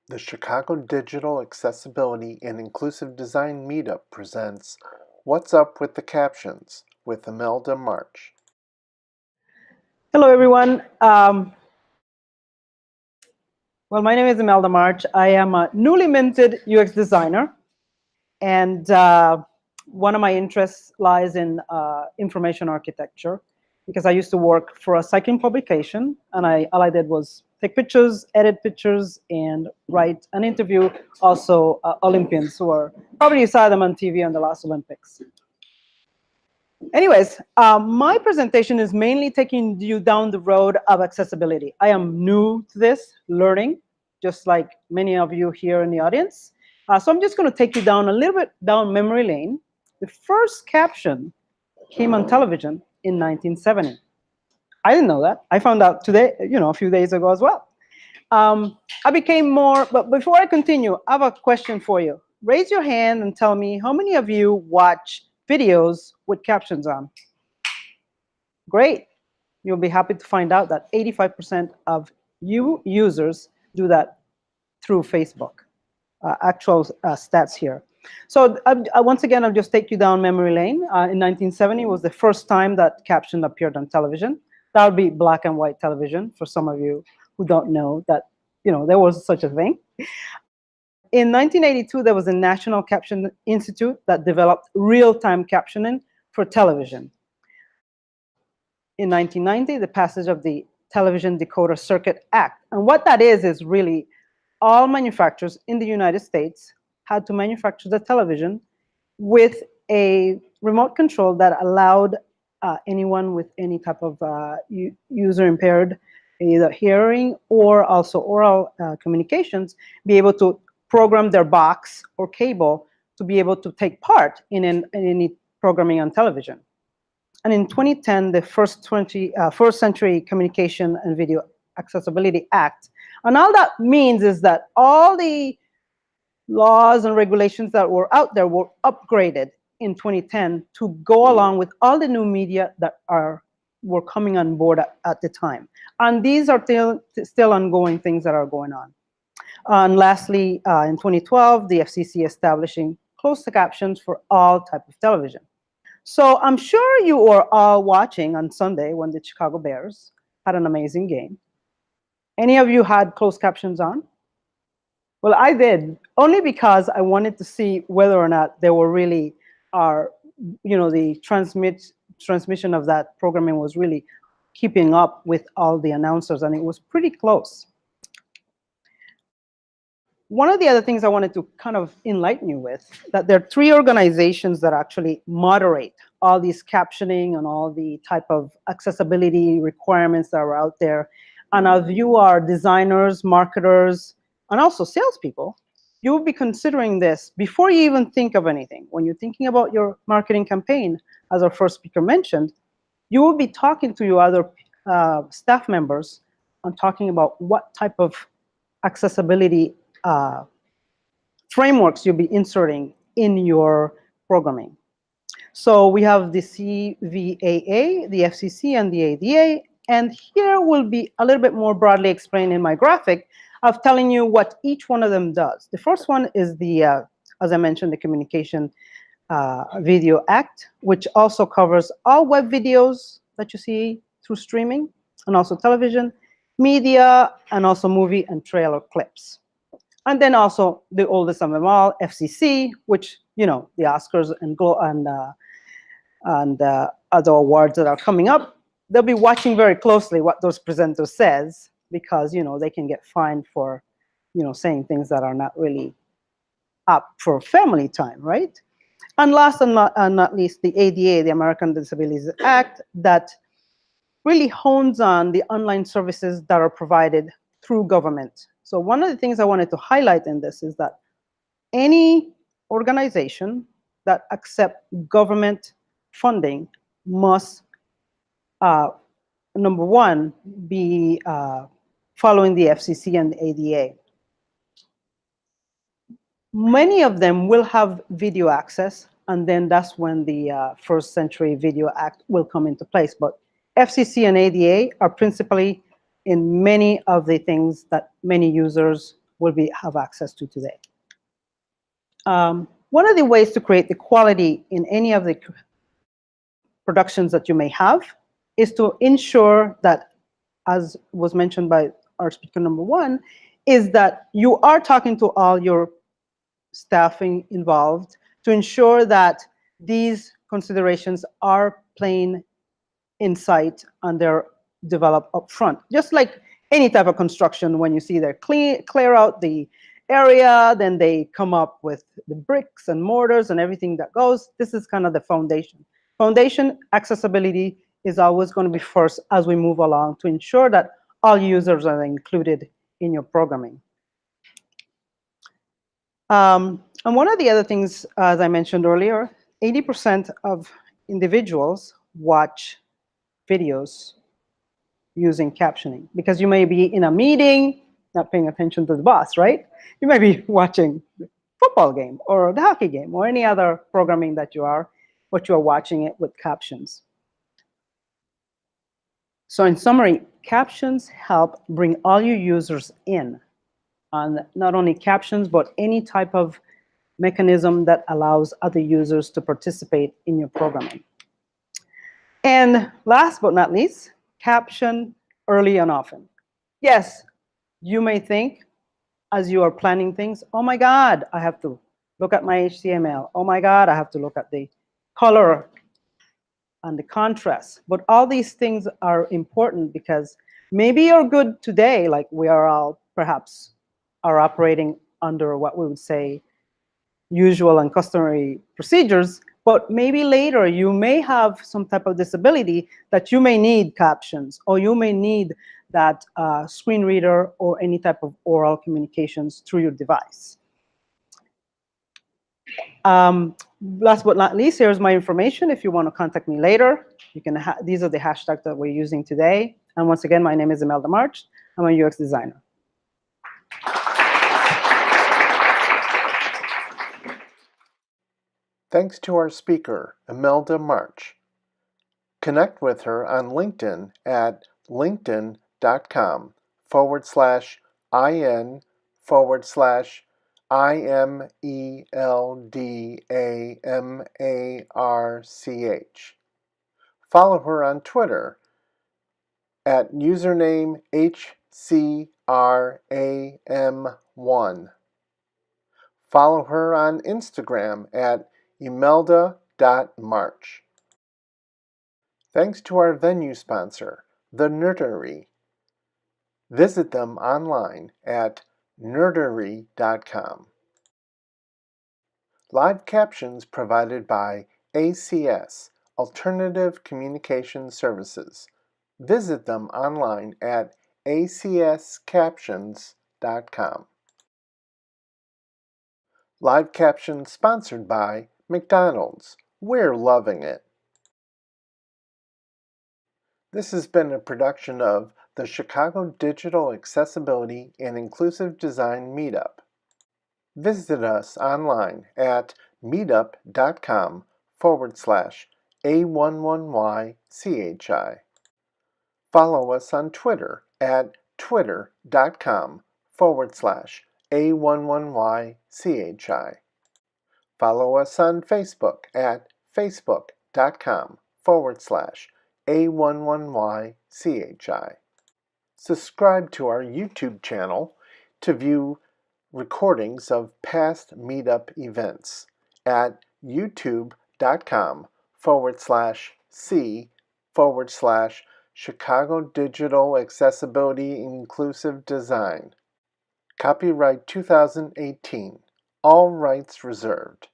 The Chicago Digital Accessibility and Inclusive Design Meetup presents What's Up with the Captions with Imelda March. Hello, everyone. Well, my name is Imelda March. I am a newly minted UX designer, and one of my interests lies in information architecture because I used to work for a cycling publication, and all I did was take pictures, edit pictures, and write an interview. Also, Olympians who are probably you saw them on TV on the last Olympics. Anyways, my presentation is mainly taking you down the road of accessibility. I am new to this, learning, just like many of you here in the audience. So I'm just going to take you down a little bit down memory lane. The first caption came on television in 1970. I didn't know that. I found out today, a few days ago as well. I became more, but before I continue, I have a question for you. Raise your hand and tell me how many of you watch videos with captions on? Great. You'll be happy to find out that 85% of you users do that through Facebook. Actual stats here. So once again, I'll just take you down memory lane. In 1970 was the first time that caption appeared on television. That would be black and white television for some of you who don't know that there was such a thing. In 1982, there was a National Caption Institute that developed real-time captioning for television. In 1990, the passage of the Television Decoder Circuit Act. And what that is really all manufacturers in the United States had to manufacture the television with a remote control that allowed anyone with any type of user impaired, either hearing or also oral communications, be able to program their box or cable to be able to take part in any programming on television. And in 2010, the first Century Communication and Video Accessibility Act. And all that means is that all the laws and regulations that were out there were upgraded in 2010 to go along with all the new media that were coming on board at the time. And these are still ongoing things that are going on. And lastly, in 2012, the FCC establishing closed captions for all type of television. So I'm sure you were all watching on Sunday when the Chicago Bears had an amazing game. Any of you had closed captions on? Well, I did, only because I wanted to see whether or not they were really the transmission of that programming was really keeping up with all the announcers, and it was pretty close. One of the other things I wanted to kind of enlighten you with, that there are 3 organizations that actually moderate all these captioning and all the type of accessibility requirements that are out there. And as you are designers, marketers, and also salespeople, you will be considering this before you even think of anything. When you're thinking about your marketing campaign, as our first speaker mentioned, you will be talking to your other staff members and talking about what type of accessibility frameworks you'll be inserting in your programming. So we have the CVAA, the FCC, and the ADA. And here will be a little bit more broadly explained in my graphic of telling you what each one of them does. The first one is the, as I mentioned, the Communication Video Act, which also covers all web videos that you see through streaming, and also television, media, and also movie and trailer clips. And then also the oldest of them all, FCC, which, the Oscars and other awards that are coming up, they'll be watching very closely what those presenters says, because, they can get fined for, saying things that are not really up for family time, right? And last and not least, the ADA, the American Disabilities Act, that really hones on the online services that are provided through government. So one of the things I wanted to highlight in this is that any organization that accepts government funding must, number one, be following the FCC and the ADA. Many of them will have video access, and then that's when the First Century Video Act will come into place. But FCC and ADA are principally in many of the things that many users have access to today. One of the ways to create the quality in any of the productions that you may have is to ensure that, as was mentioned by our speaker number one, is that you are talking to all your staffing involved to ensure that these considerations are plain in sight and they're developed up front. Just like any type of construction, when you see they clear out the area, then they come up with the bricks and mortars and everything that goes. This is kind of the foundation. Foundation accessibility is always going to be first as we move along to ensure that all users are included in your programming. And one of the other things, as I mentioned earlier, 80% of individuals watch videos using captioning, because you may be in a meeting, not paying attention to the boss, right? You may be watching the football game or the hockey game or any other programming that you are, but you are watching it with captions. So in summary, captions help bring all your users in on not only captions, but any type of mechanism that allows other users to participate in your programming. And last but not least, caption early and often. Yes, you may think as you are planning things, oh my God, I have to look at my HTML. Oh my God, I have to look at the color and the contrast. But all these things are important because maybe you're good today, like we are all perhaps are operating under what we would say usual and customary procedures, but maybe later you may have some type of disability that you may need captions, or you may need that screen reader or any type of oral communications through your device. Last but not least, here's my information. If you want to contact me later, you can. These are the hashtags that we're using today. And once again, my name is Imelda March. I'm a UX designer. Thanks to our speaker, Imelda March. Connect with her on LinkedIn at linkedin.com/IN/IMELDAMARCH. Follow her on Twitter at username HCRAM1. Follow her on Instagram at Imelda.March. Thanks to our venue sponsor, The Nerdery. Visit them online at nerdery.com. Live captions provided by ACS, Alternative Communication Services. Visit them online at acscaptions.com. Live captions sponsored by McDonald's. We're loving it. This has been a production of the Chicago Digital Accessibility and Inclusive Design Meetup. Visit us online at meetup.com/A11YChi. Follow us on Twitter at twitter.com/A11YChi. Follow us on Facebook at facebook.com/A11YChi. Subscribe to our YouTube channel to view recordings of past meetup events at youtube.com/C/Chicago Digital Accessibility Inclusive Design. Copyright 2018. All rights reserved.